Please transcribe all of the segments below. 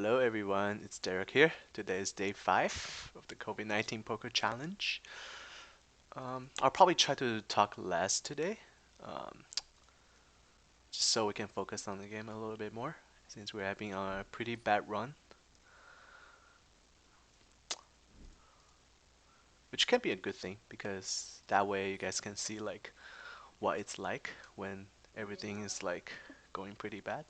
Hello everyone, it's Derek here. Today is day 5 of the Covid-19 Poker Challenge. I'll probably try to talk less today, um, just so we can focus on the game a little bit more, since we're having a pretty bad run, which can be a good thing, because that way you guys can see like what it's like when everything is like going pretty bad.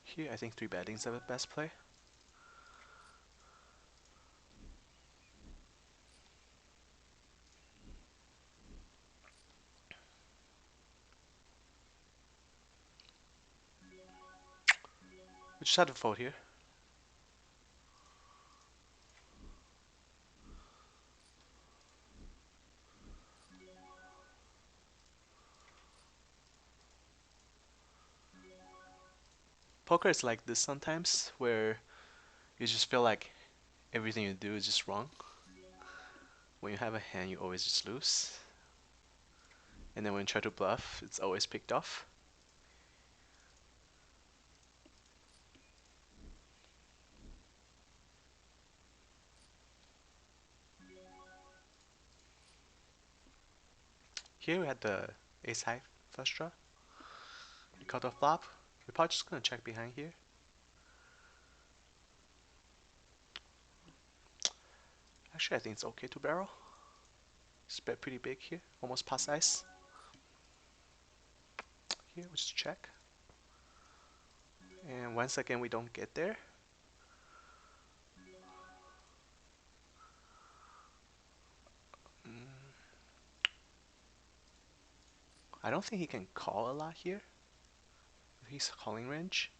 Here, I think 3 betting's the best play. We just have to fold here. Poker is like this sometimes, where you just feel like everything you do is just wrong. When you have a hand, you always just lose. And then when you try to bluff, it's always picked off. Here we had the ace high flush draw. We cut off flop. We're probably just gonna check behind here. Actually, I think it's okay to barrel. Just bet pretty big here, almost pass ice. Here, we just check. And once again, we don't get there. I don't think he can call a lot here. He's calling range.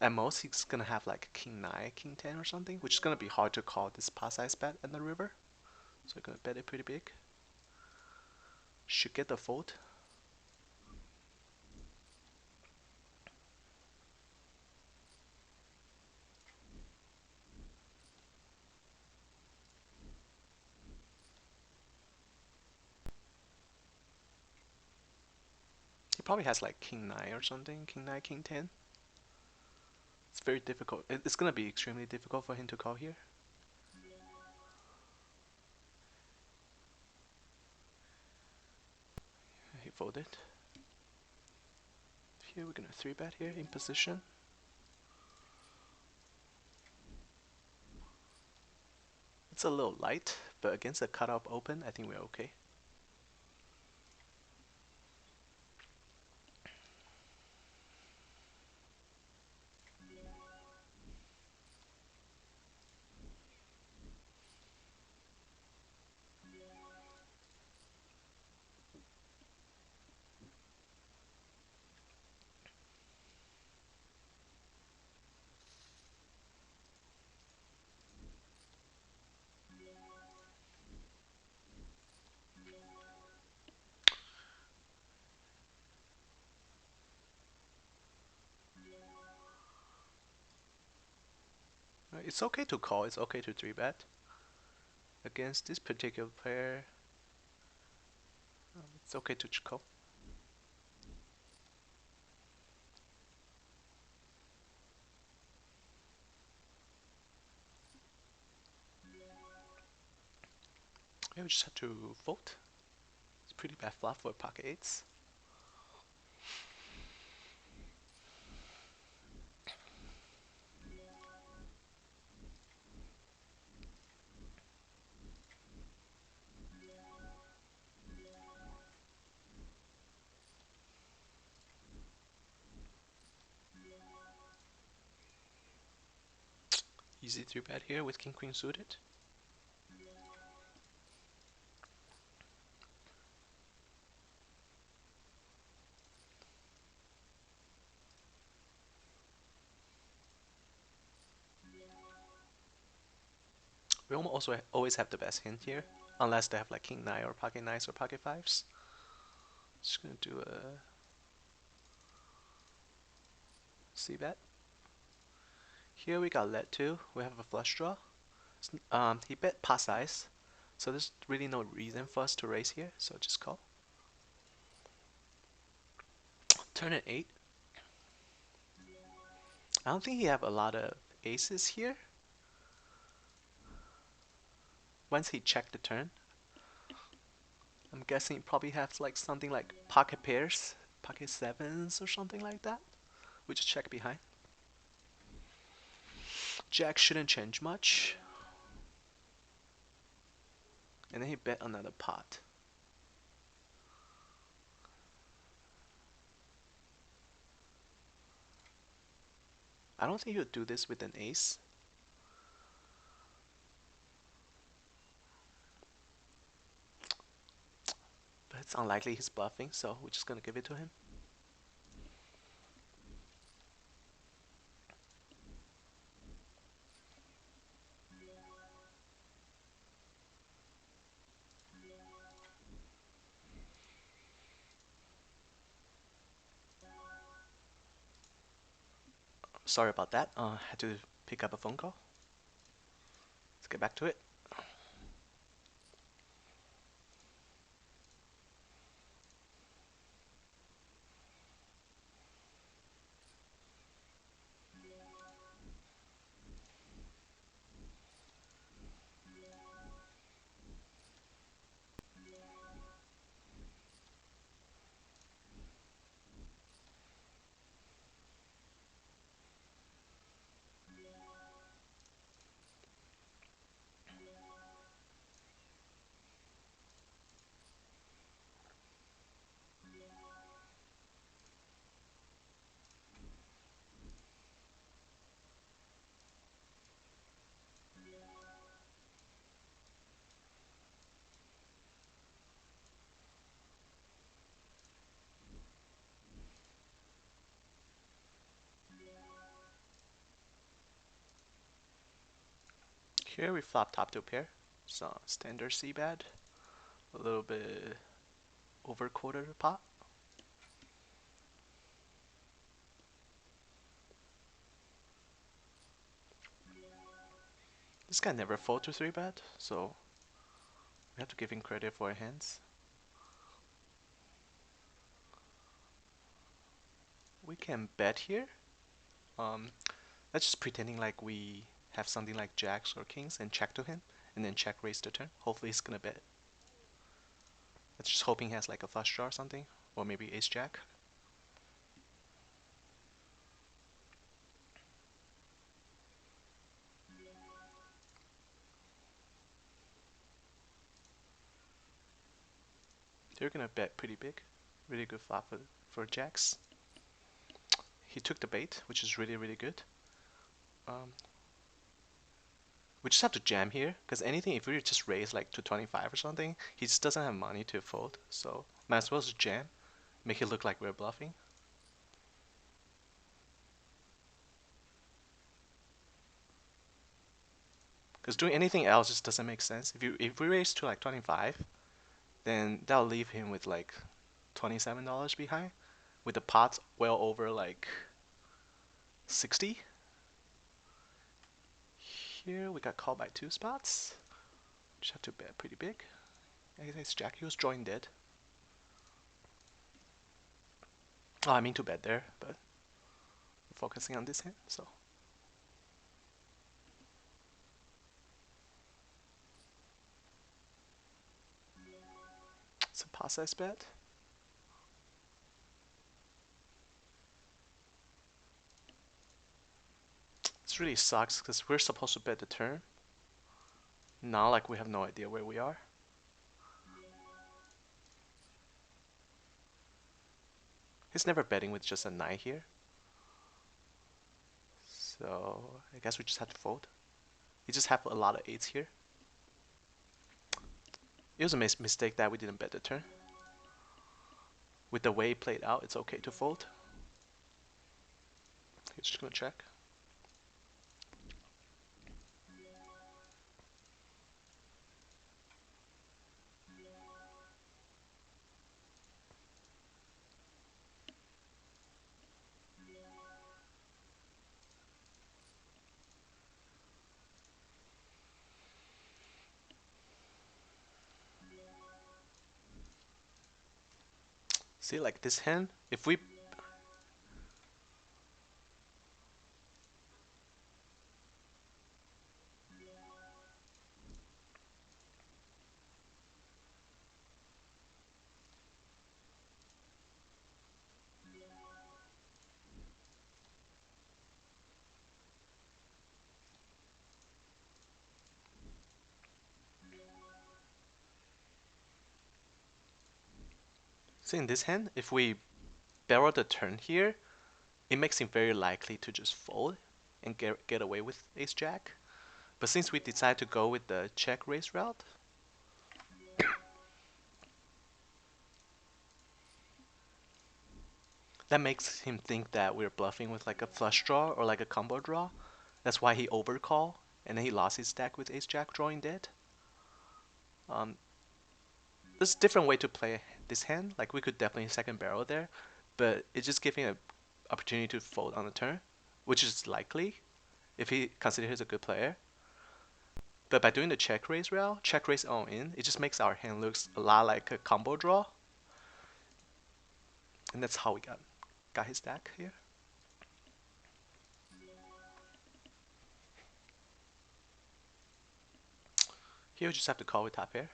At most, he's gonna have like king 9, king 10 or something, which is gonna be hard to call this pass ice bet in the river. So we're gonna bet it pretty big. Should get the fold. He probably has like king 9 or something, king 9, king 10. It's very difficult. It's gonna be extremely difficult for him to call here. He folded. Here we're gonna 3-bet here in position. It's a little light, but against a cutoff open, I think we're okay. It's okay to call, it's okay to 3-bet. Against this particular player, it's okay to call. Yeah, we just have to fold. It's pretty bad flop for pocket 8s. Easy 3-bet here with king queen suited. We also always have the best hand here, unless they have like king 9 or pocket 9s or pocket 5s. Just gonna do a c-bet. Here we got led to. We have a flush draw. He bet pass ice, so there's really no reason for us to raise here, so just call. Turn at 8. I don't think he have a lot of aces here. Once he checked the turn, I'm guessing he probably has like something like pocket pairs, pocket sevens or something like that. We just check behind. Jack shouldn't change much. And then he bet another pot. I don't think he would do this with an ace. But it's unlikely he's bluffing, so we're just gonna give it to him. Sorry about that. Had to pick up a phone call. Let's get back to it. Here we flop top to pair. So standard C bet. A little bit over quarter the pot. This guy never fold to 3 bet, so we have to give him credit for our hands. We can bet here. Let's just pretending like we have something like jacks or kings and check to him, and then check raise the turn. Hopefully he's gonna bet. Let's just hoping he has like a flush draw or something, or maybe ace jack. They're gonna bet pretty big. Really good flop for jacks. He took the bait, which is really good. Um, we just have to jam here, because anything, if we just raise like to 25 or something, he just doesn't have money to fold, so might as well just jam, make it look like we're bluffing. Because doing anything else just doesn't make sense. If we raise to like 25, then that'll leave him with like $27 behind, with the pots well over like 60. Here we got called by 2 spots. Just have to bet pretty big. I guess Jack, he was drawing dead. Oh, I mean to bet there, but we're focusing on this hand, so. It's a pot size bet. This really sucks because we're supposed to bet the turn. Now, like, we have no idea where we are. He's never betting with just a 9 here. So, I guess we just have to fold. We just have a lot of 8s here. It was a mistake that we didn't bet the turn. With the way it played out, it's okay to fold. He's just gonna check. See, like this hand, if we So in this hand, if we barrel the turn here, it makes him very likely to just fold and get away with ace jack. But since we decide to go with the check raise route, that makes him think that we're bluffing with like a flush draw or like a combo draw. That's why he overcall and then he lost his stack with ace jack drawing dead. Um, there's a different way to play this hand. Like we could definitely second barrel there, but it's just giving an opportunity to fold on the turn, which is likely if he considers he's a good player. But by doing the check raise route, check raise all in, it just makes our hand looks a lot like a combo draw, and that's how we got his stack here. Here we just have to call with top pair.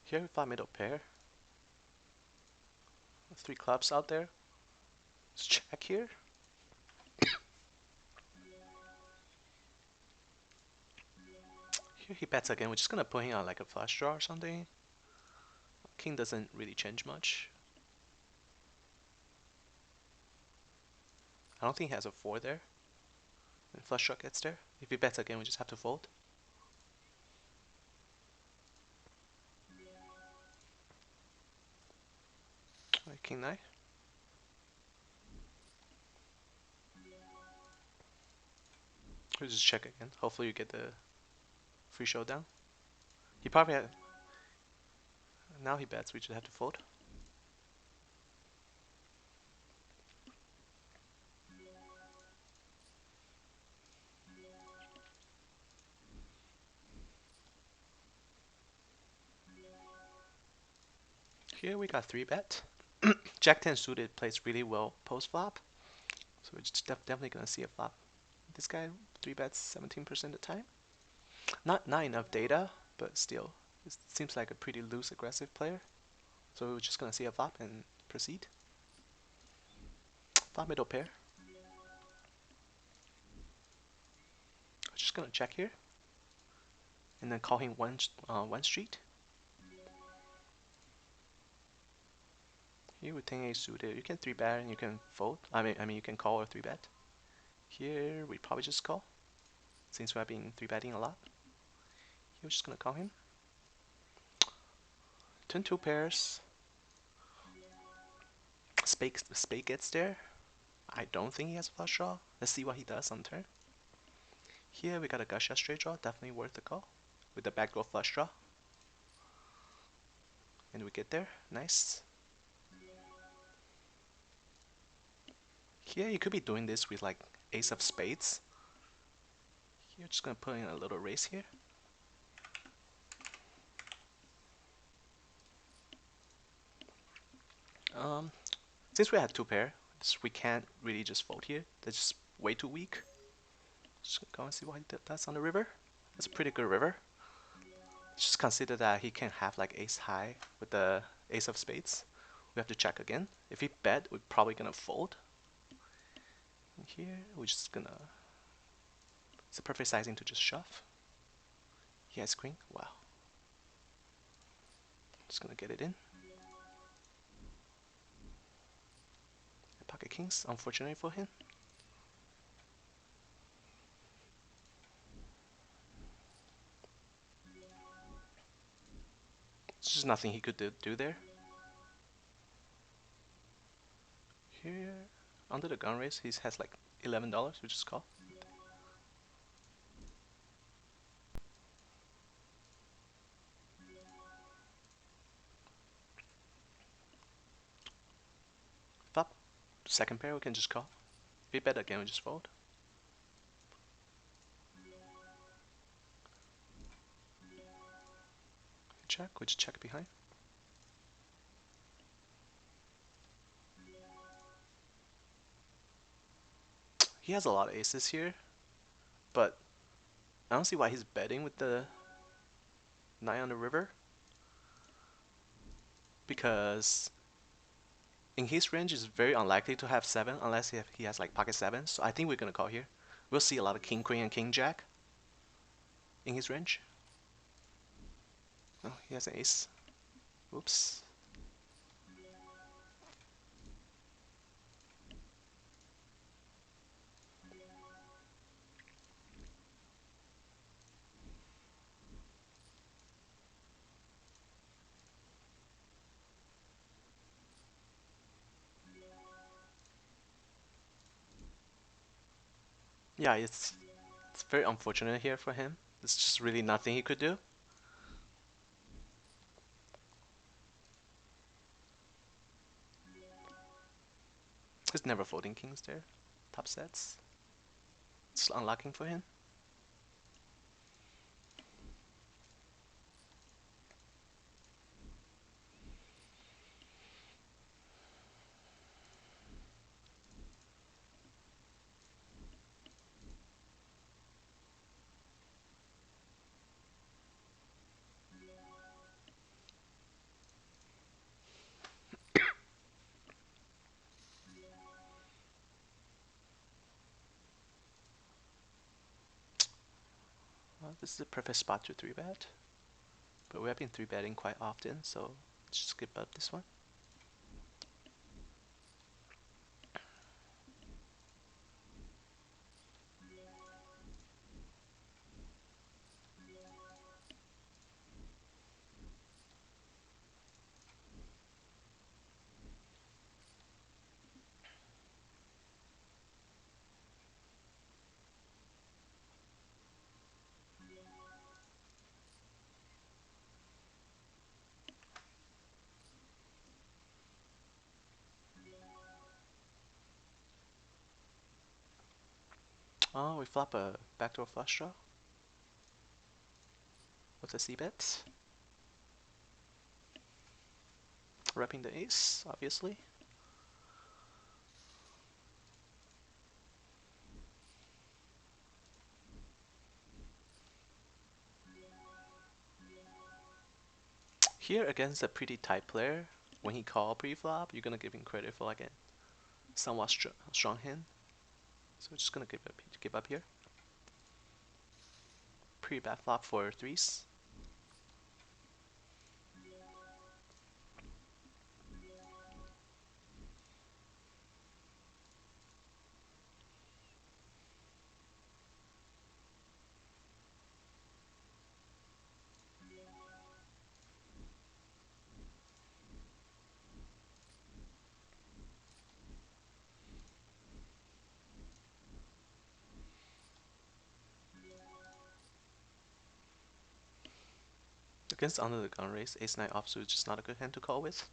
Here we flop middle pair. 3 clubs out there. Let's check here. Here he bets again. We're just gonna put him on like a flush draw or something. King doesn't really change much. I don't think he has a 4 there. And flush draw gets there. If he bets again, we just have to fold. Alright, king 9. We'll just check again. Hopefully you get the free showdown. He probably had. Now he bets. We just have to fold. Here we got 3 bet. Jack 10 suited plays really well post flop, so we're just definitely gonna see a flop. This guy 3 bets 17% of the time. Not enough data, but still, it seems like a pretty loose aggressive player. So we're just gonna see a flop and proceed. Flop middle pair. We're just gonna check here, and then call him one street. Here with 10 ace suited, you can 3 bet and you can fold. I mean you can call or 3 bet. Here we probably just call, since we have been 3 betting a lot. Here we're just gonna call him. Turn 2 pairs. Spade gets there. I don't think he has a flush draw. Let's see what he does on turn. Here we got a gush shot straight draw, definitely worth the call. With the backdoor flush draw. And we get there, nice. Here you could be doing this with like ace of spades. You're just gonna put in a little raise here. Since we had 2 pair, we can't really just fold here. That's just way too weak. Just go and see what he does on the river. That's a pretty good river. Just consider that he can have like ace high with the ace of spades. We have to check again. If he bet, we're probably gonna fold. And here, we're just gonna. It's a perfect sizing to just shove. He has queen. Wow. Just gonna get it in. Pocket kings, unfortunately for him. There's just nothing he could do there. Here, under the gun raise, he has like $11, which is call. Flop. Second pair, we can just call. If we bet again, we just fold. Check, we just check behind. He has a lot of aces here, but I don't see why he's betting with the 9 on the river. Because in his range, it's very unlikely to have 7 unless he has like pocket 7. So I think we're gonna call here. We'll see a lot of king queen and king jack. in his range. Oh, he has an ace. Oops. Yeah, it's very unfortunate here for him. There's just really nothing he could do. He's never folding kings there. Top sets. It's unlocking for him. Well, this is a perfect spot to 3-bet. But we have been 3-betting quite often, so let's just skip up this one. Oh, we flop a backdoor flush draw with a c-bet. Repping the ace, obviously. Here against a pretty tight player, when he call pre-flop, you're gonna give him credit for like a somewhat strong hand. So we're just gonna give up here. Pre-bet flop for threes. Against under the gun race, ace-9 offsuit is just not a good hand to call with.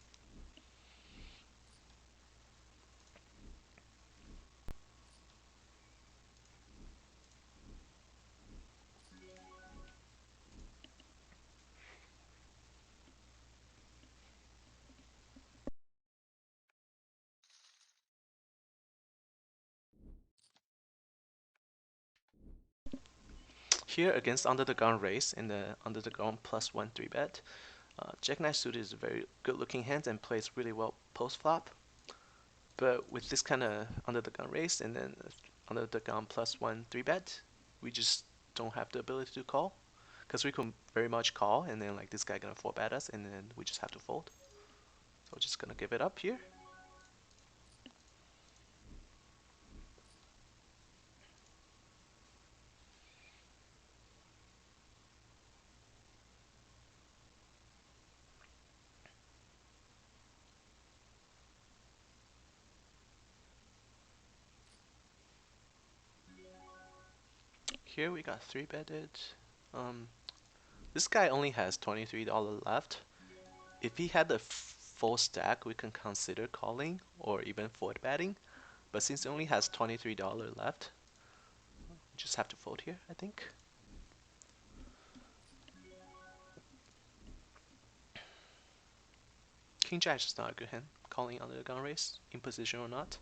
Here against under the gun race in the under the gun +1 3-bet, Jack-9 suited is a very good looking hand and plays really well post-flop. But with this kind of under the gun race and then under the gun +1 3-bet, we just don't have the ability to call. Because we can very much call and then like this guy gonna 4-bet us and then we just have to fold. So we're just gonna give it up here. Here we got 3-betted. This guy only has $23 left. If he had the full stack, we can consider calling or even 4-betting. But since he only has $23 left, we just have to fold here, I think. King Jack is not a good hand, calling under the gun race, in position or not.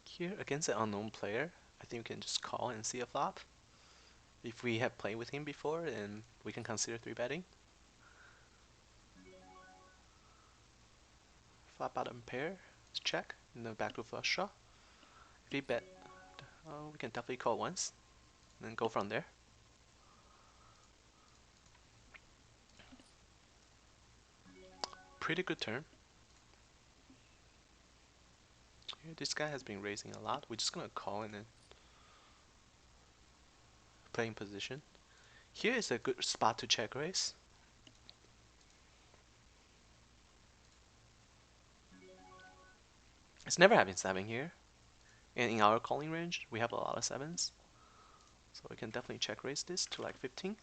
Here, against an unknown player, I think we can just call and see a flop. If we have played with him before, then we can consider 3-betting. flop bottom pair, check, and then back to flush draw. If he bet, we can definitely call once, and then go from there. Pretty good turn. Here, this guy has been raising a lot. We're just gonna call and then play in position. Here is a good spot to check raise. It's never having 7 here. And in our calling range, we have a lot of 7s. So we can definitely check raise this to like 15.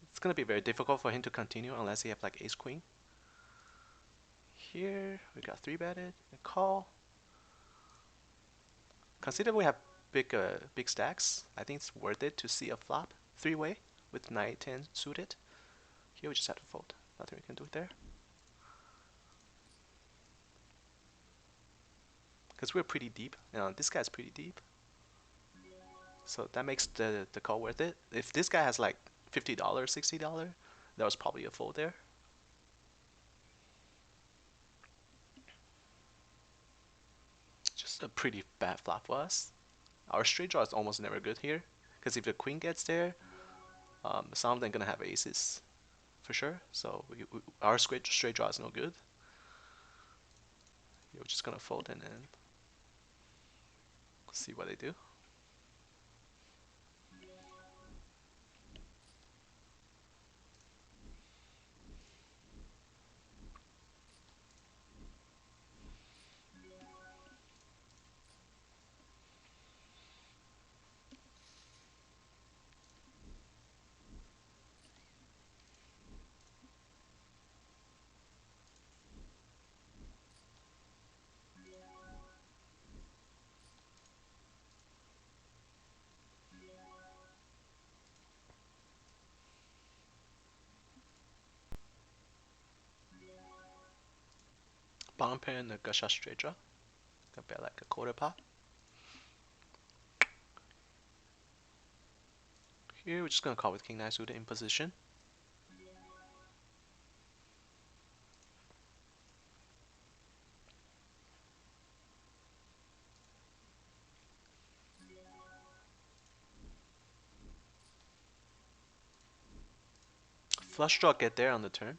It's gonna be very difficult for him to continue unless he have like ace queen. Here we got 3-betted, a call. Consider we have big stacks. I think it's worth it to see a flop 3-way with 9-10 suited. Here we just have to fold. Nothing we can do there. Because we're pretty deep. This guy's pretty deep. So that makes the call worth it. If this guy has like $50, $60, that was probably a fold there. Just a pretty bad flop for us. Our straight draw is almost never good here. Because if the queen gets there, some of them gonna have aces for sure. So our straight draw is no good. We're just gonna fold and then see what they do. Bottom pair and the gusha straight draw. Gonna bet like a quarter pot. Here we're just gonna call with king nine suited in position. Flush draw get there on the turn.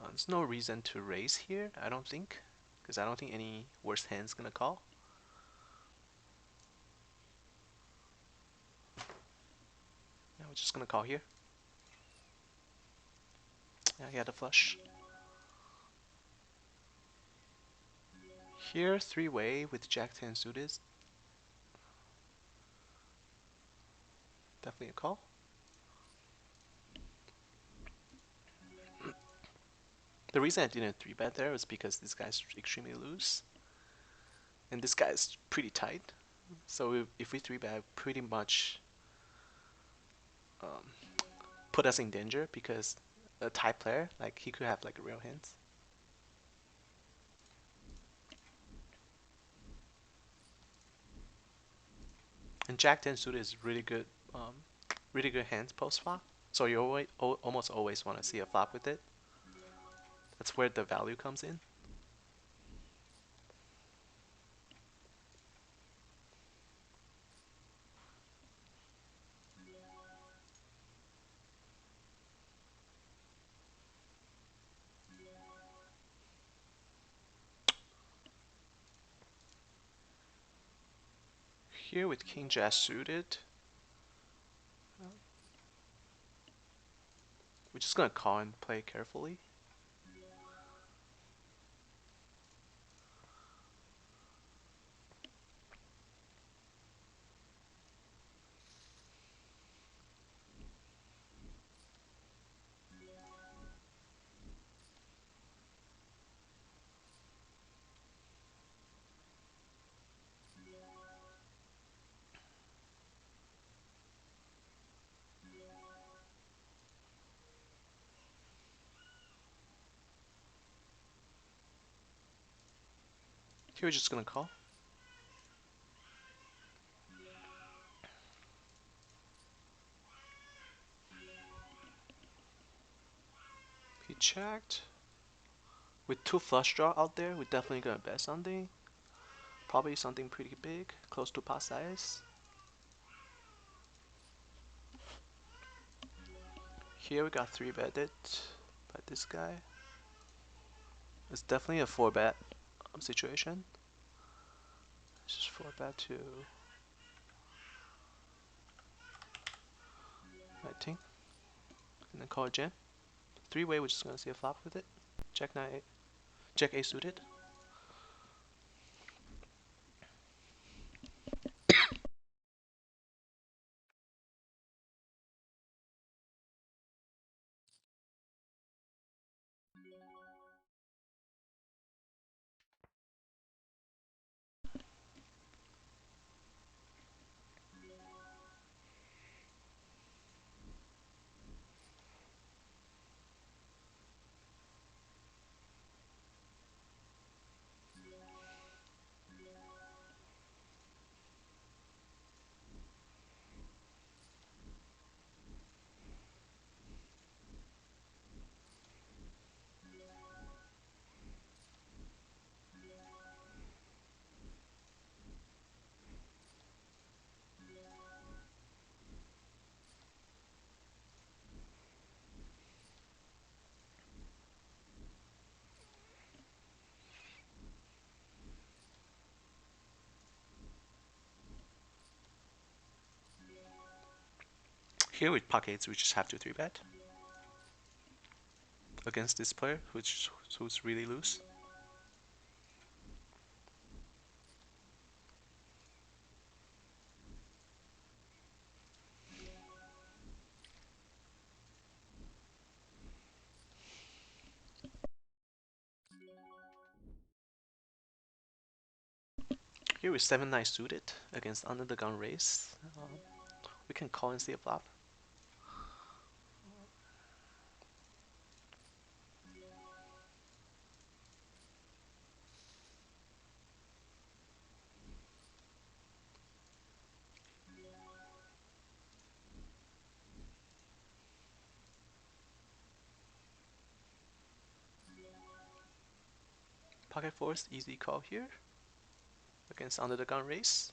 There's no reason to raise here, I don't think, because I don't think any worse hand's gonna call. Yeah, we're just gonna call here. Yeah, he had a flush. Here, 3-way with Jack 10 suited. Definitely a call. The reason I didn't 3-bet there was because this guy's extremely loose. And this guy's pretty tight. So if we 3-bet, pretty much put us in danger because a tight player, like he could have like real hands. And Jack 10 suited is really good hands post flop. So you almost always want to see a flop with it. That's where the value comes in. Here with King Jack suited, we're just gonna call and play carefully. Here we're just gonna call. checked. With two flush draw out there, we're definitely gonna bet something. Probably something pretty big, close to pot size. Here we got 3-betted by this guy. It's definitely a 4-bet situation. It's just 4-bet to I think, and then call a jam. 3-way, we're just gonna see a flop with it. Check 9, check A suited. Here with pockets, we just have to 3-bet against this player, who's really loose. Here with 7-9 suited against under the gun race. We can call and see a flop. Pocket fours, easy call here against under the gun race.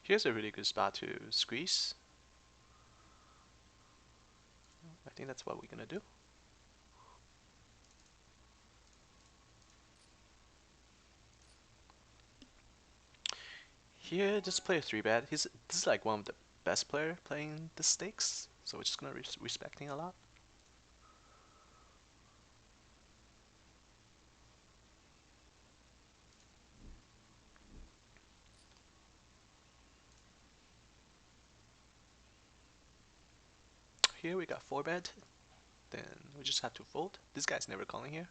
Here's a really good spot to squeeze. I think that's what we're gonna do. Here, just play a 3-bet. This is like one of the best player playing the stakes, so we're just gonna respecting a lot. Here we got 4-bet, then we just have to fold. This guy's never calling here.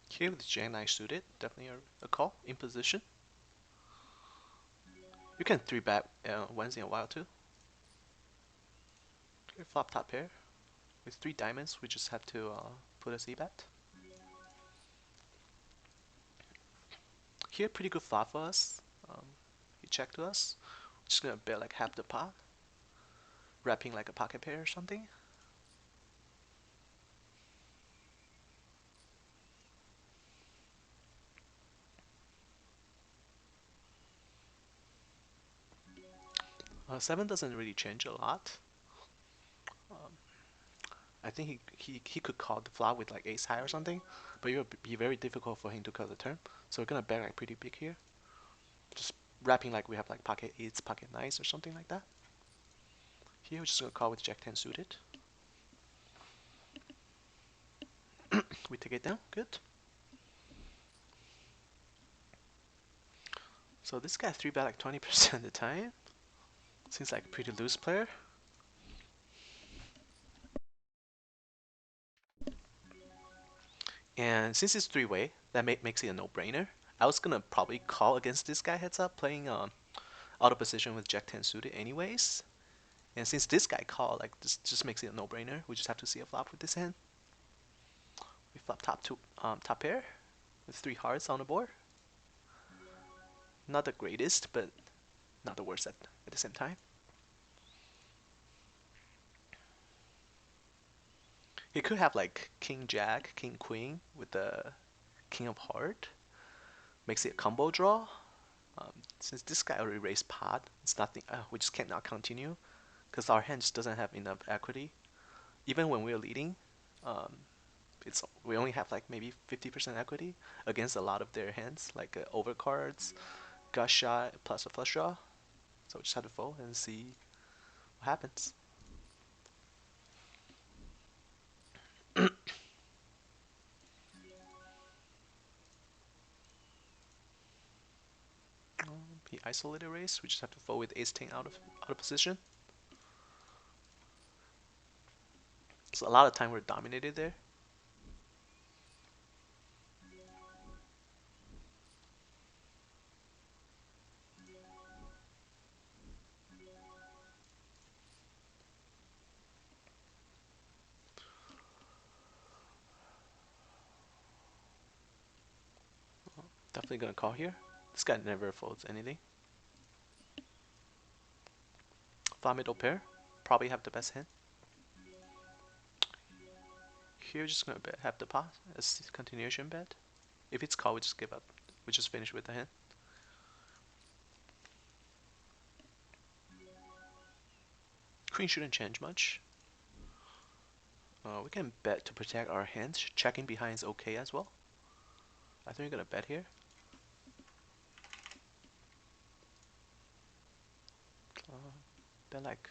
Here with Jack-9 suited, definitely a call in position. You can 3-bet once in a while too. Here flop top pair. With 3 diamonds, we just have to put a c-bet. Here pretty good flop for us. He checked to us. Just gonna bet like half the pot, wrapping like a pocket pair or something. 7 doesn't really change a lot. Um, I think he could call the flop with like ace high or something, but it would be very difficult for him to call the turn. So we're gonna bet like pretty big here. Just wrapping like we have like pocket eights, pocket nines or something like that. Here we're just gonna call with Jack 10 suited. We take it down, good. So this guy 3-bet like 20% of the time. Seems like a pretty loose player. And since it's three-way, that makes it a no-brainer. I was gonna probably call against this guy heads up, playing out of position with Jack 10 suited anyways. And since this guy called, like this just makes it a no-brainer. We just have to see a flop with this hand. We flop top pair with 3 hearts on the board. Not the greatest, but not the worst at the same time. He could have like King Jack, King Queen with the King of Heart. Makes it a combo draw. Since this guy already raised pot, it's nothing. We just cannot continue because our hand just doesn't have enough equity. Even when we're leading, um, it's we only have like maybe 50% equity against a lot of their hands, like overcards, gut shot plus a flush draw. So we just have to fold and see what happens. He isolated raise. We just have to fold with ace 10 out of position. So a lot of time we're dominated there. Definitely gonna call here. This guy never folds anything. Flop middle pair. Probably have the best hand. Here we're just gonna bet half the pot as continuation bet. If it's called, we just give up. We just finish with the hand. Queen shouldn't change much. We can bet to protect our hands. Checking behind is okay as well. I think we're gonna bet here. Bet like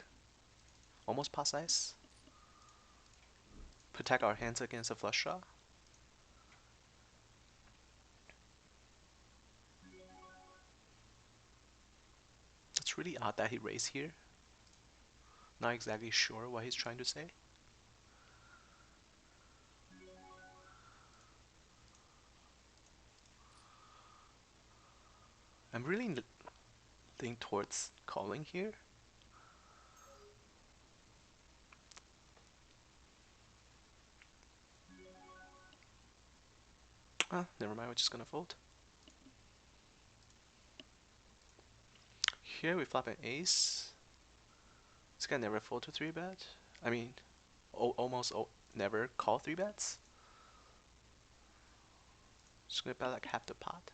almost pot size. Protect our hands against a flush draw. It's really odd that he raised here. Not exactly sure what he's trying to say. I'm really leaning towards calling here. Never mind, we're just gonna fold. Here we flop an ace. This guy never fold to 3-bet. I mean, almost never call 3-bets. Just gonna bet like half the pot.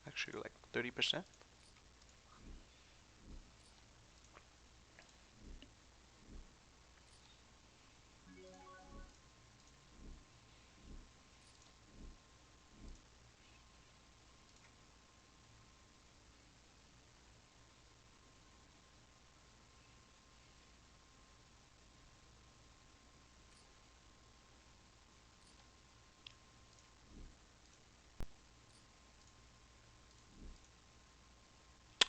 Actually, like 30%.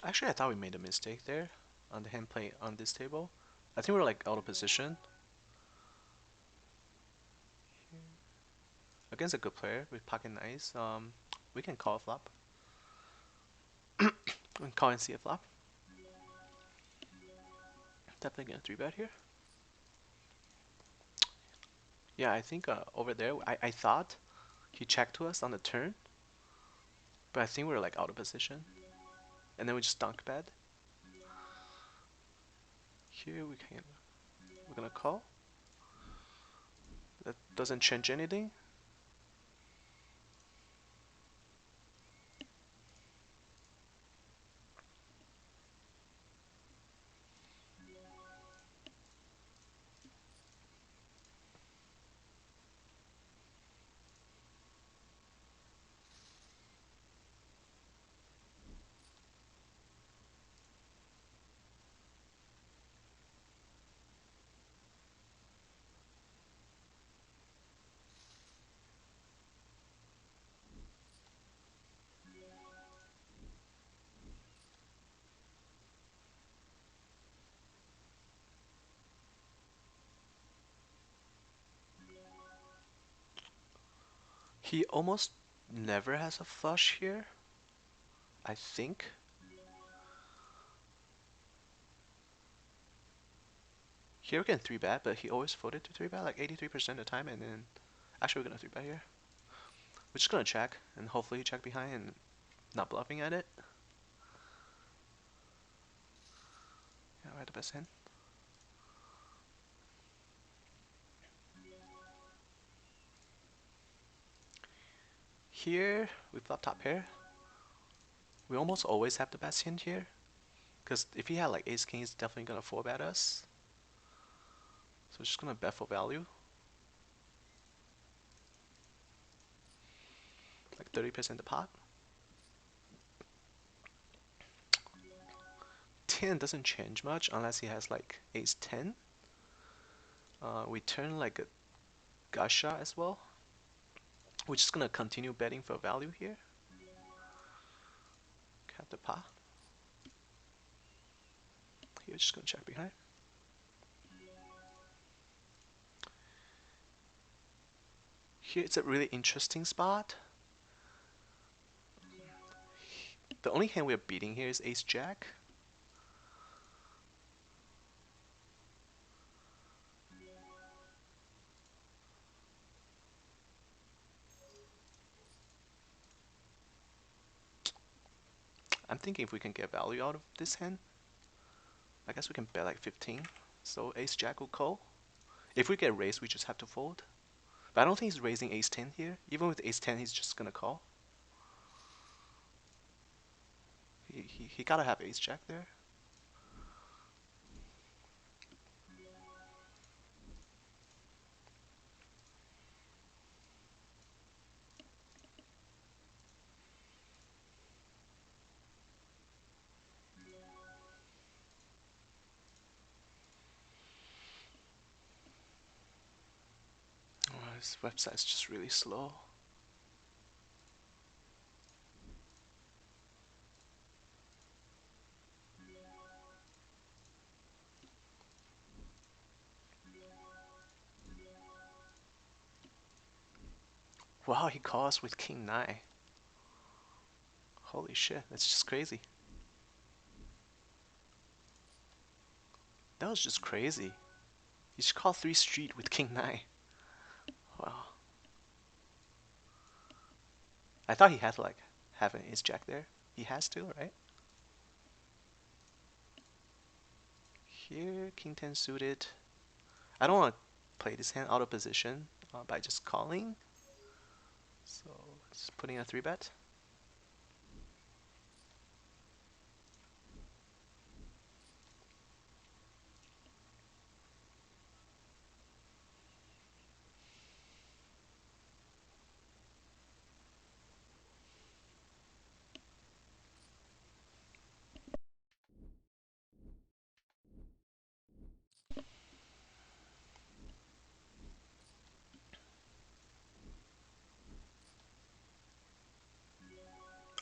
Actually, I thought we made a mistake there on the hand play on this table. I think we're like out of position against a good player with pocket nines. We can call a flop. We can call and see a flop. Definitely gonna 3-bet here. Yeah, I think over there, I thought he checked to us on the turn, but I think we're like out of position. and then we just dunk bet. Here we're gonna call. That doesn't change anything. He almost never has a flush here, I think. Here we can 3-bet, but he always folded to 3-bet like 83% of the time, and then actually we're gonna 3-bet here. We're just gonna check, and hopefully he check behind and not bluffing at it. Yeah, we had the best hand. Here, we flop top pair. We almost always have the best hand here. Because if he had like ace king, he's definitely gonna 4-bet us. So we're just gonna bet for value. Like 30% the pot. 10 doesn't change much unless he has like ace 10. We turn like a gut shot as well. We're just gonna continue betting for value here. Cap the pot. Here, just gonna check behind. Here it's a really interesting spot. The only hand we're beating here is ace jack. I'm thinking if we can get value out of this hand, I guess we can bet like 15. So ace jack will call. If we get raised, we just have to fold. But I don't think he's raising ace 10 here. Even with ace 10, he's just gonna call. He gotta have ace jack there. Oh, this website's just really slow. Wow, he calls with king 9. Holy shit, that's just crazy. That was just crazy. He just called 3 street with king 9. Wow. I thought he had to like have an ace jack there. He has to, right? Here, king 10 suited. I don't want to play this hand out of position by just calling. So, just putting a 3-bet.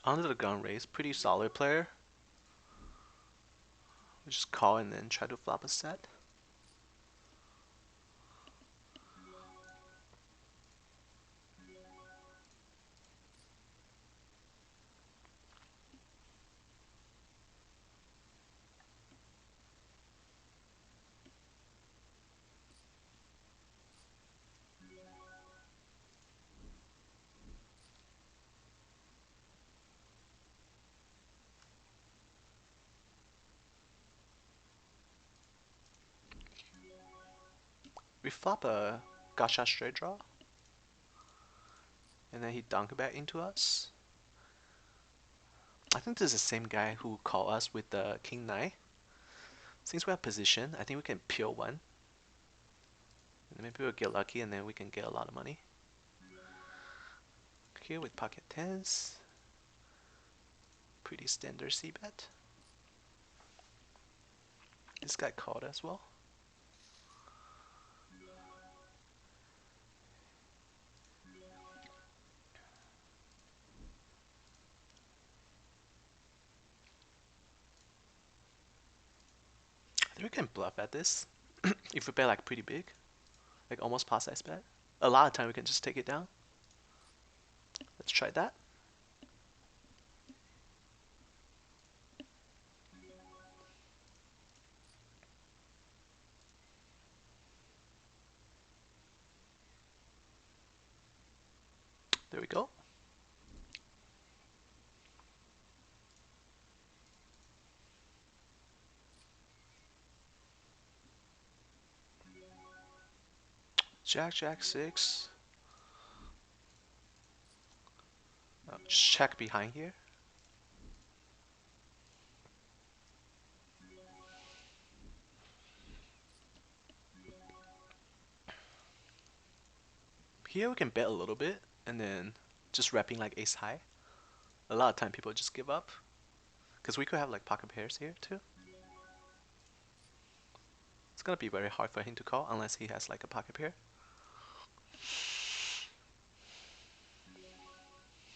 Under the gun raise, pretty solid player. We just call and then try to flop a set. We flop a gotcha straight draw, and then he dunk back into us. I think this is the same guy who called us with the king nine. Since we have position, I think we can peel one. And maybe we'll get lucky and then we can get a lot of money. Here with pocket tens. Pretty standard C bet. This guy called as well. I think we can bluff at this. If we bet like pretty big. Like almost pot size bet. A lot of time we can just take it down. Let's try that. There we go. Jack, Jack 6. Just check behind here. Here we can bet a little bit and then just repping like ace high. A lot of time people just give up. Because we could have like pocket pairs here too. It's gonna be very hard for him to call unless he has like a pocket pair.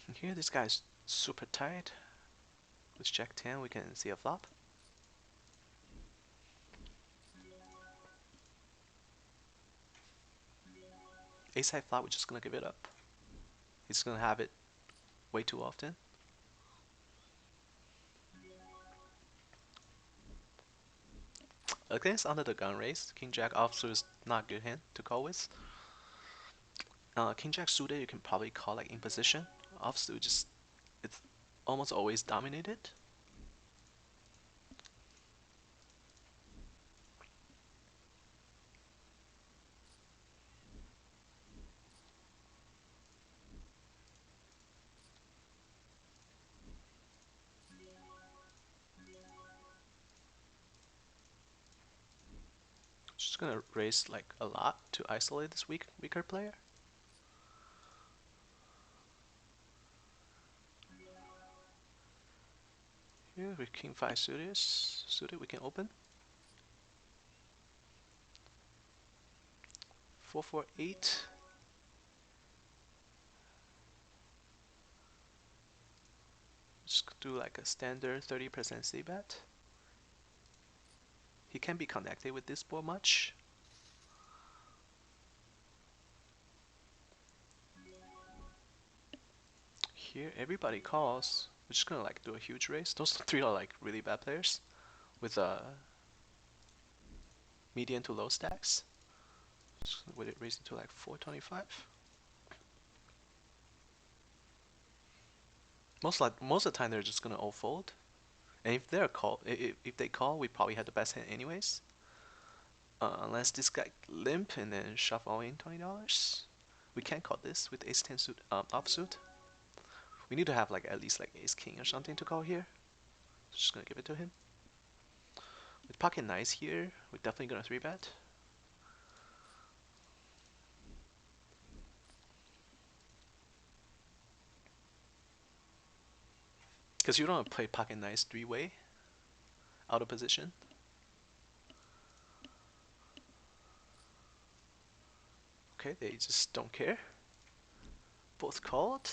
And here this guy's super tight. With Jack 10 we can see a flop. Ace high flop, we're just gonna give it up. He's gonna have it way too often. Against under the gun raise, King Jack offsuit is not a good hand to call with. King Jack suited you can probably call like in position. Offsuit just it's almost always dominated. Just gonna raise like a lot to isolate this weaker player. Here with King 5 suited we can open. 4-4-8. Just do like a standard 30% C bet. He can't be connected with this board much. Here everybody calls. We're just gonna like do a huge raise. Those three are like really bad players with medium to low stacks. Just with it raising to like 425. Most of the time they're just gonna all fold. And if they call, we probably have the best hand anyways. Unless this guy limp and then shove all in $20. We can't call this with ace 10 suit offsuit. We need to have like at least like ace king or something to call here. Just gonna give it to him. With pocket nines here, we're definitely gonna 3-bet. Because you don't want to play pocket nines 3-way out of position. Okay, they just don't care. Both called.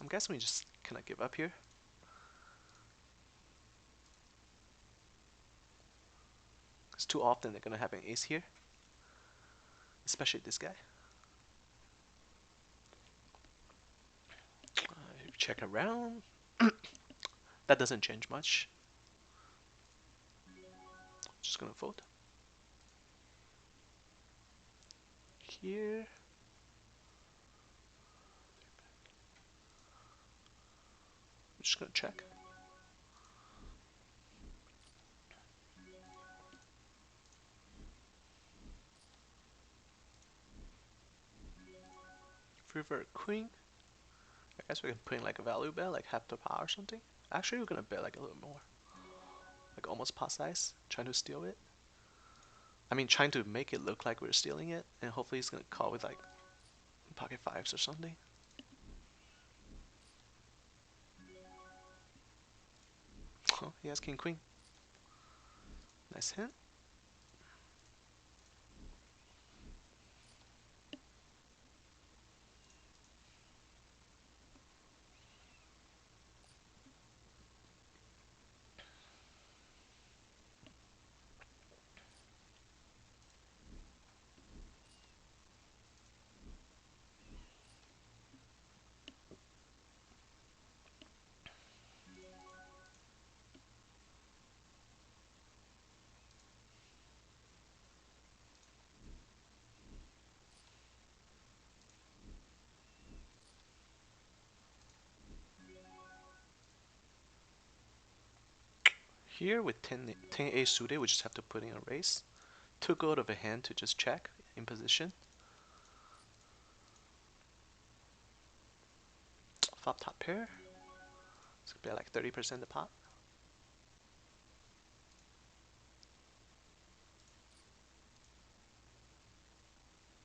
I'm guessing we just kind of give up here. Because too often they're gonna have an ace here. Especially this guy. Check around. That doesn't change much. Just gonna fold. Here. I'm just gonna check. prefer queen. I guess we can put in like a value bet, like half the power or something. Actually, we're gonna bet like a little more, like almost pot size, trying to steal it. I mean, trying to make it look like we're stealing it, and hopefully he's gonna call with like pocket fives or something. Oh, he has king queen. Nice hint. Here with 10 suited, we just have to put in a raise. Too good of a hand to just check in position. Flop top pair. It's gonna be like 30% the pot.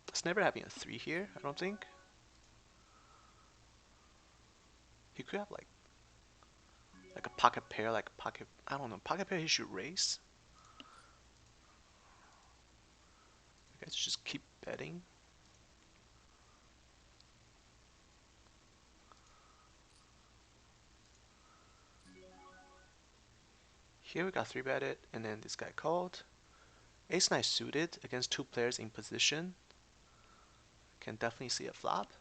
It's never having a 3 here, I don't think. He could have like a pocket pair, like a pocket, I don't know, pocket pair he should raise. I guess just keep betting. Here we got 3 betted, and then this guy called. Ace 9 suited against 2 players in position. Can definitely see a flop.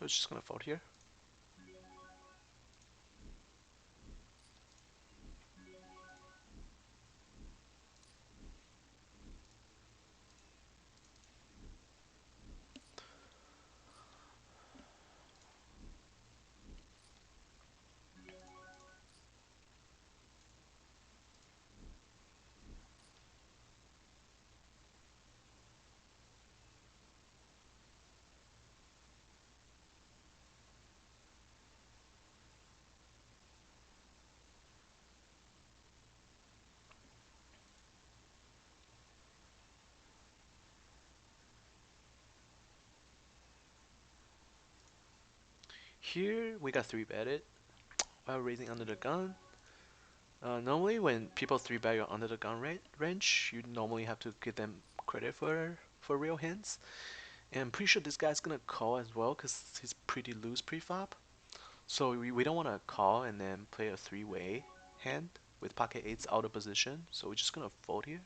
We're just gonna fold here. Here we got 3 betted while raising under the gun. Normally when people 3 bet you under the gun range, you normally have to give them credit for real hands. And I'm pretty sure this guy's gonna call as well because he's pretty loose pre-flop. So we don't want to call and then play a 3-way hand with pocket 8s out of position. So we're just gonna fold here.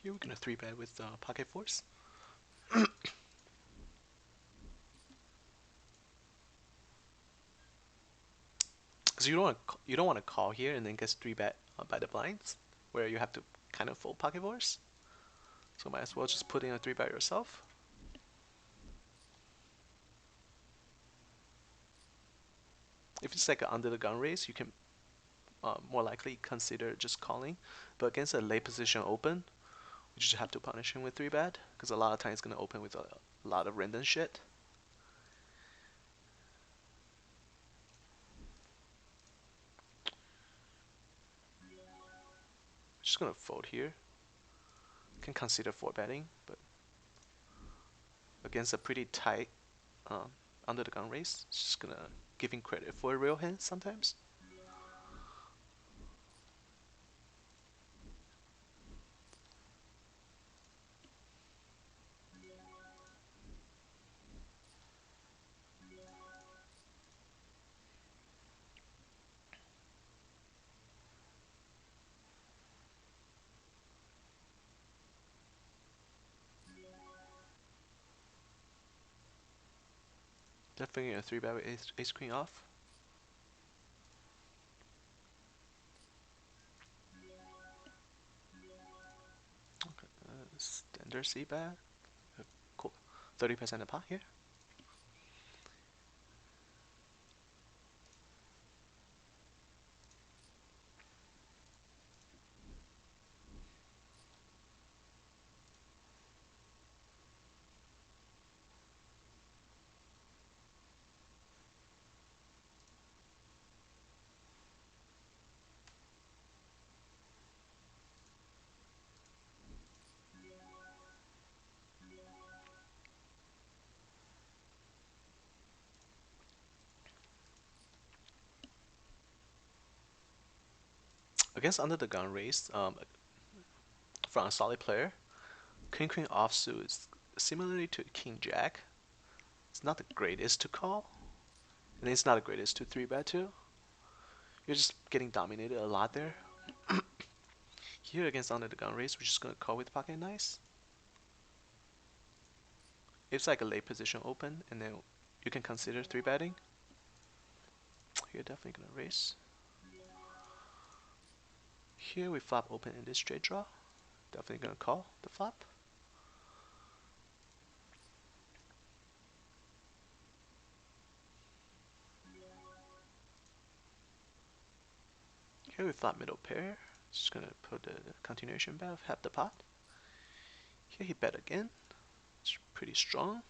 Here we're gonna 3-bet with pocket 4s. Because you don't want to call here and then get 3-bet by the blinds, where you have to kind of fold pocket 4s. So might as well just put in a 3-bet yourself. If it's like an under the gun raise, you can more likely consider just calling. But against a late position open, we just have to punish him with 3-bet, because a lot of times it's gonna open with a lot of random shit. Just gonna fold here. Can consider 4-betting, but against a pretty tight um, under the gun raise. Just gonna giving credit for a real hand sometimes. Definitely a 3-bet with ace queen off. Okay, standard c-bet. Cool. 30% a pot here. Against under the gun raise, from a solid player, king queen offsuit is similarly to king jack. It's not the greatest to call, and it's not the greatest to 3-bet too. You're just getting dominated a lot there. Here against under the gun raise, we're just gonna call with pocket nice. It's like a late position open, and then you can consider 3-betting. Here definitely gonna raise. Here we flop open in this straight draw. Definitely gonna call the flop. Here we flop middle pair. Just gonna put the continuation bet of half the pot. Here he bet again. It's pretty strong.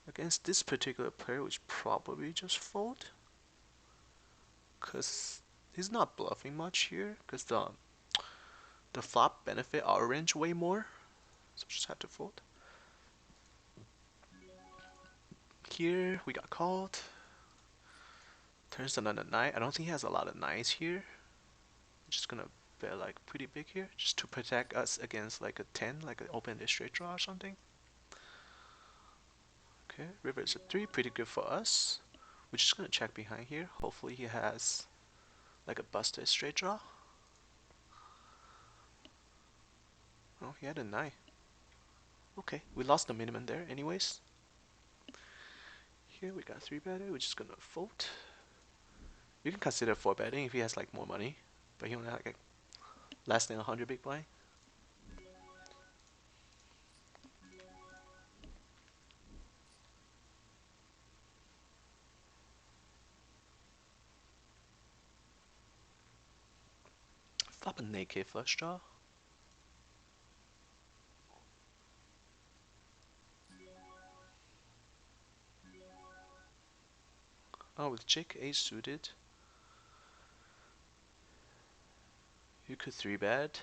Against this particular player, which probably just fold. Cause he's not bluffing much here. Cause the flop benefit our range way more. So just have to fold. Here we got called. Turns another 9. I don't think he has a lot of 9s here. I'm just gonna bet like pretty big here, just to protect us against like a 10, like an open straight draw or something. Okay, river is a 3, pretty good for us. We're just gonna check behind here. Hopefully he has like a busted straight draw. Oh, he had a 9. Okay, we lost the minimum there anyways. Here we got 3-betted, we're just gonna fold. You can consider 4-betting if he has like more money, but he only has like less than 100 big blind. Flop a naked flush draw. Oh, with Jack ace suited, you could 3-bet.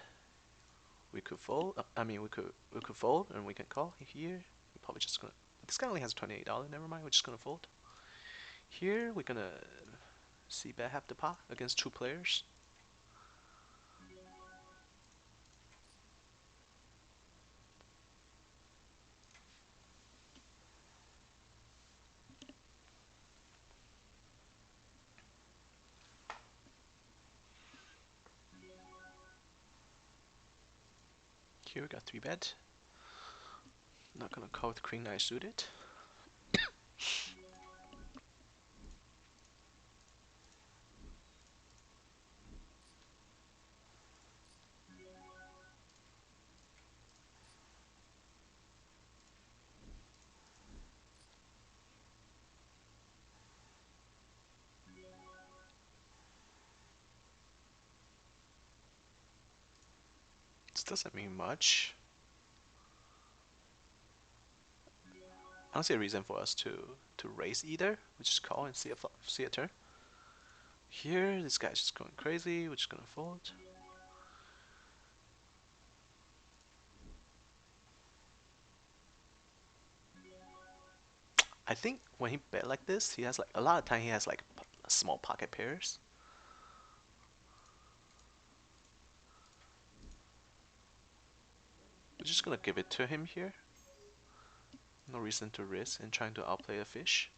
We could fold. I mean, we could fold and we can call here. We're probably just gonna. This guy only has $28. Never mind. We're just gonna fold. Here we're gonna see bet half the pot against 2 players. Here we got 3-bet. Not gonna call with queen nine suited. This doesn't mean much. I don't see a reason for us to raise either. We just call and see a turn. Here, this guy's just going crazy. We're just gonna fold. I think when he bet like this, he has like a lot of time. He has like small pocket pairs. We're just gonna give it to him here. No reason to risk in trying to outplay a fish.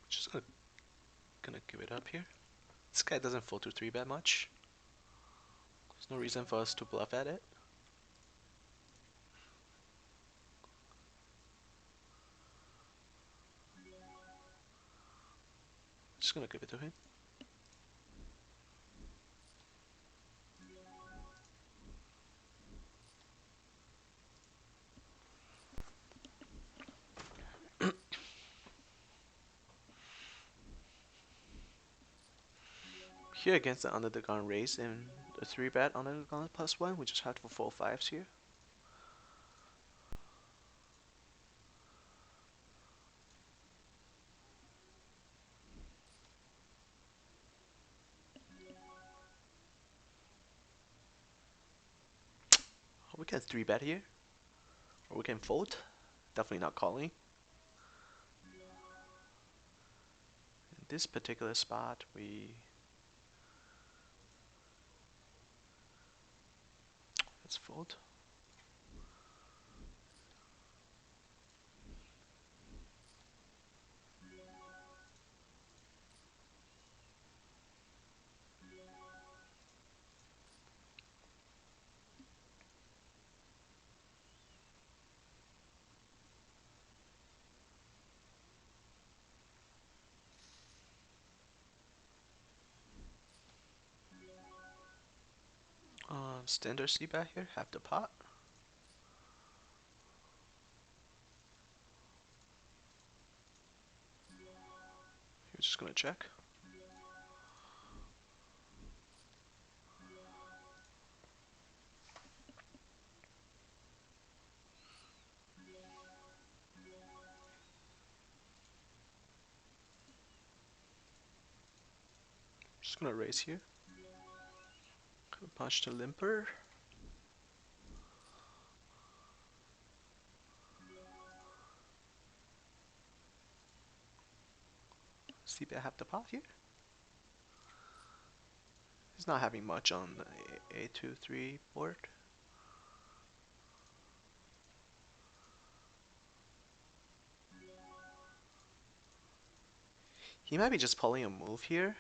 Just gonna give it up here. This guy doesn't fold to 3-bet much. There's no reason for us to bluff at it. Just gonna give it to him. Here against the under the gun raise and the 3-bet under the gun +1, we just have to fold 5s here. We can 3-bet here, or we can fold. Definitely not calling. In this particular spot, let's fold. Standard c-bet here, half the pot. You're just gonna check. Just gonna raise here. Punch the limper. C-bet half the pot here. He's not having much on the A2-3 board. He might be just pulling a move here,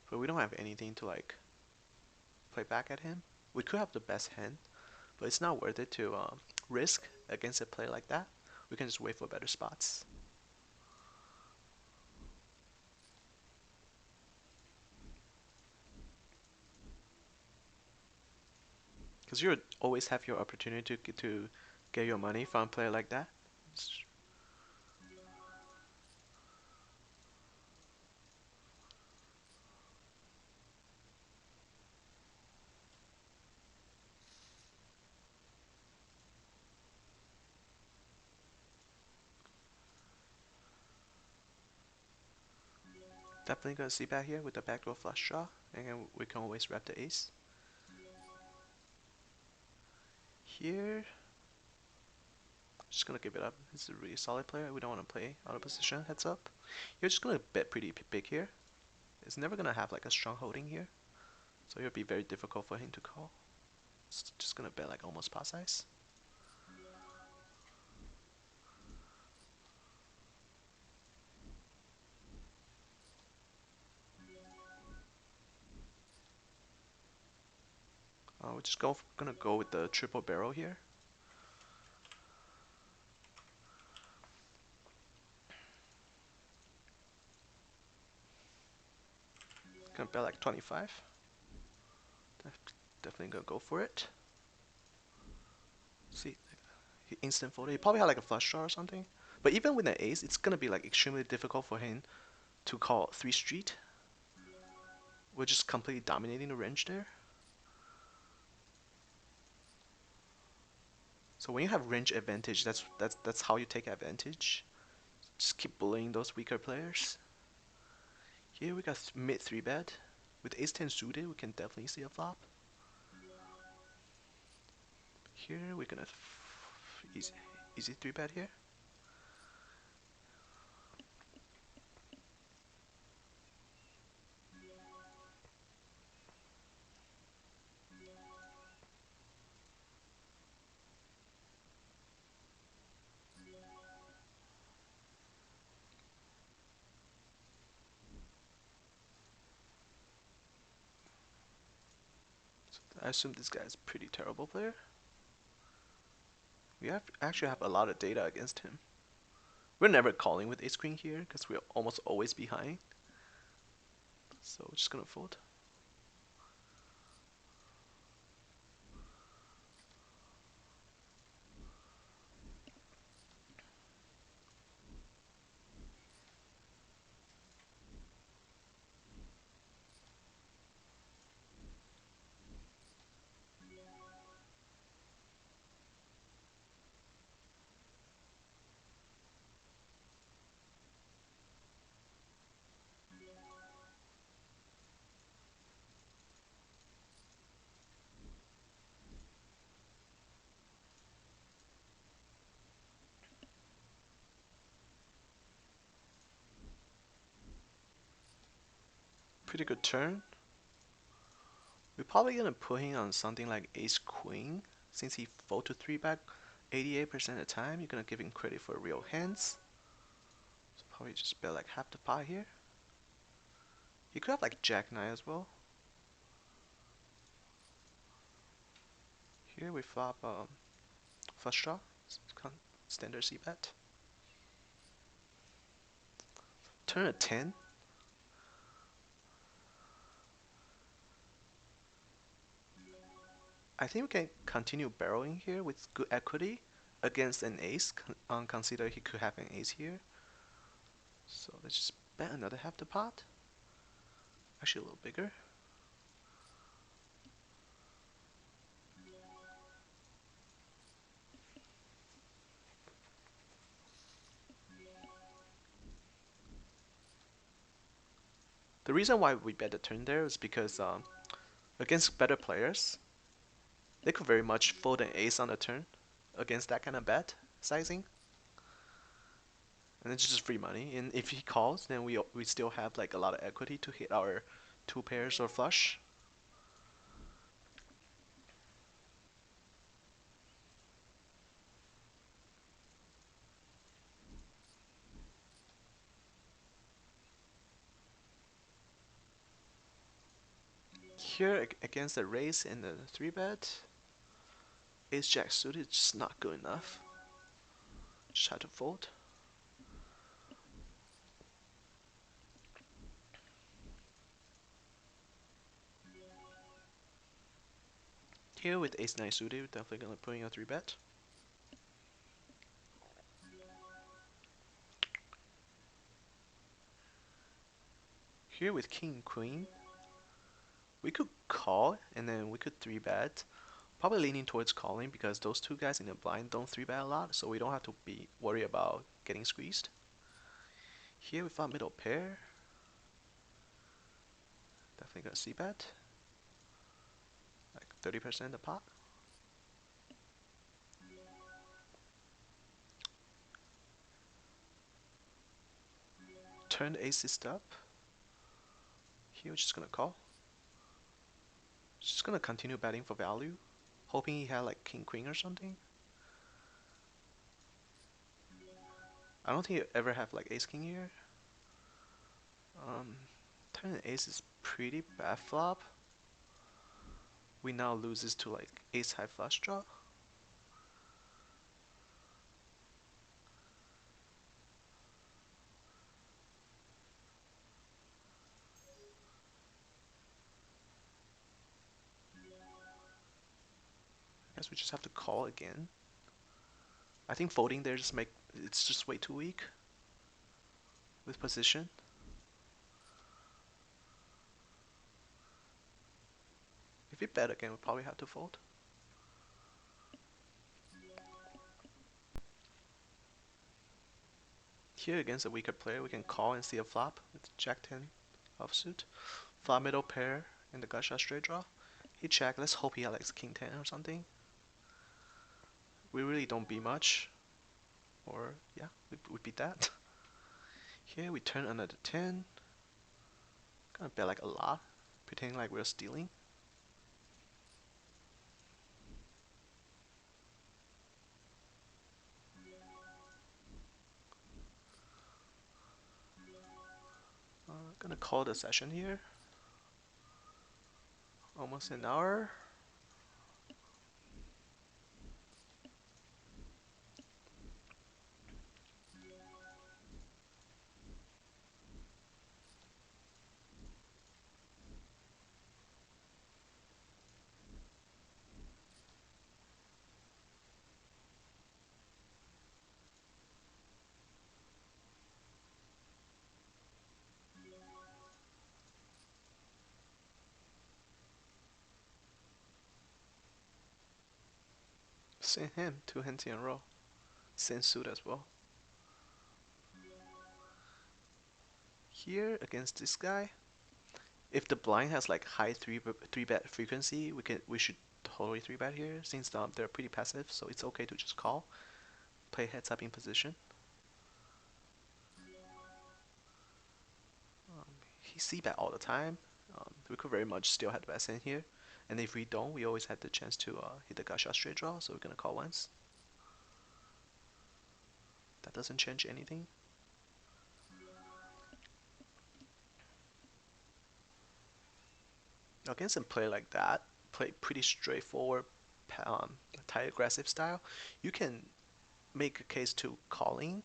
but we don't have anything to like play back at him. We could have the best hand, but it's not worth it to risk against a player like that. We can just wait for better spots. Because you always have your opportunity to get your money from a player like that. Definitely gonna see back here with the backdoor flush draw, and then we can always wrap the ace. Here, just gonna give it up. This is a really solid player. We don't want to play out of position. Heads up. You're just gonna bet pretty big here. It's never gonna have like a strong holding here, so it'll be very difficult for him to call. It's just gonna bet like almost pot size. We're just gonna go with the triple barrel here. gonna bet like 25. Definitely gonna go for it. See, he instant folded. He probably had like a flush draw or something. But even with an ace, it's gonna be like extremely difficult for him to call 3 street. We're just completely dominating the range there. So when you have range advantage, that's how you take advantage. Just keep bullying those weaker players. Here we got mid 3 bet. With ace 10 suited, we can definitely see a flop. Here we're gonna easy 3 bet here. I assume this guy is a pretty terrible player. We actually have a lot of data against him. We're never calling with ace queen here because we're almost always behind. So we're just gonna fold. Pretty good turn. We're probably gonna put him on something like ace queen. Since he fold to 3 back 88% of the time, you're gonna give him credit for real hands. So probably just bet like half the pot here. He could have like jack 9 as well. Here we flop flush draw, standard c bet. Turn a 10. I think we can continue barreling here with good equity against an ace. Consider he could have an ace here. So let's just bet another half the pot. Actually a little bigger. The reason why we bet the turn there is because against better players, they could very much fold an ace on the turn against that kind of bet sizing. And it's just free money. And if he calls, then we still have like a lot of equity to hit our 2 pairs or flush. Here against the raise and the 3 bet, ace jack suited is just not good enough. Just had to fold. Here with ace 9 suited, we're definitely gonna put in a 3 bet. Here with king queen, we could call and then we could 3 bet. Probably leaning towards calling because those 2 guys in the blind don't 3 bet a lot, so we don't have to be worried about getting squeezed. Here we found middle pair. Definitely gonna c bet. Like 30% of the pot. Turn the ace is up. Here we're just gonna call. Just gonna continue betting for value. Hoping he had like king queen or something. I don't think you ever have like ace king here. Turn the ace is pretty bad flop. We now loses to like ace high flush draw. Guess we just have to call again. I think folding there just make it's just way too weak with position. If we bet again, we probably have to fold. Here against a weaker player, we can call and see a flop with Jack 10 offsuit. Flop middle pair and the gut shot straight draw. He check. Let's hope he had like King 10 or something. We really don't beat much. Or, yeah, we beat that. Here we turn another 10. Gonna bet like a lot, pretending like we're stealing. Gonna call the session here. Almost an hour. Same hand, two hands in a row. Same suit as well. Here against this guy, if the blind has like high three bet frequency, we should totally three bet here since they're pretty passive, so it's okay to just call. Play heads up in position. He see bet all the time. We could very much still have the best hand here, and if we don't, we always have the chance to hit the gut shot straight draw. So we're gonna call once. That doesn't change anything. Against a player like that, play pretty straightforward, tight aggressive style, you can make a case to calling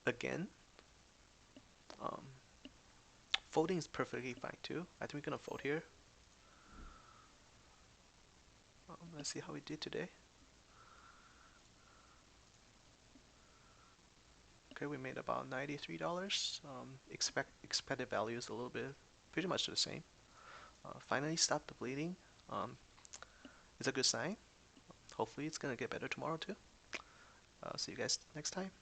again. Um, Folding is perfectly fine too. I think we're gonna fold here. Let's see how we did today. Okay, we made about $93. Expected value is a little bit, pretty much the same. Finally stopped the bleeding. It's a good sign. Hopefully it's gonna get better tomorrow too. See you guys next time.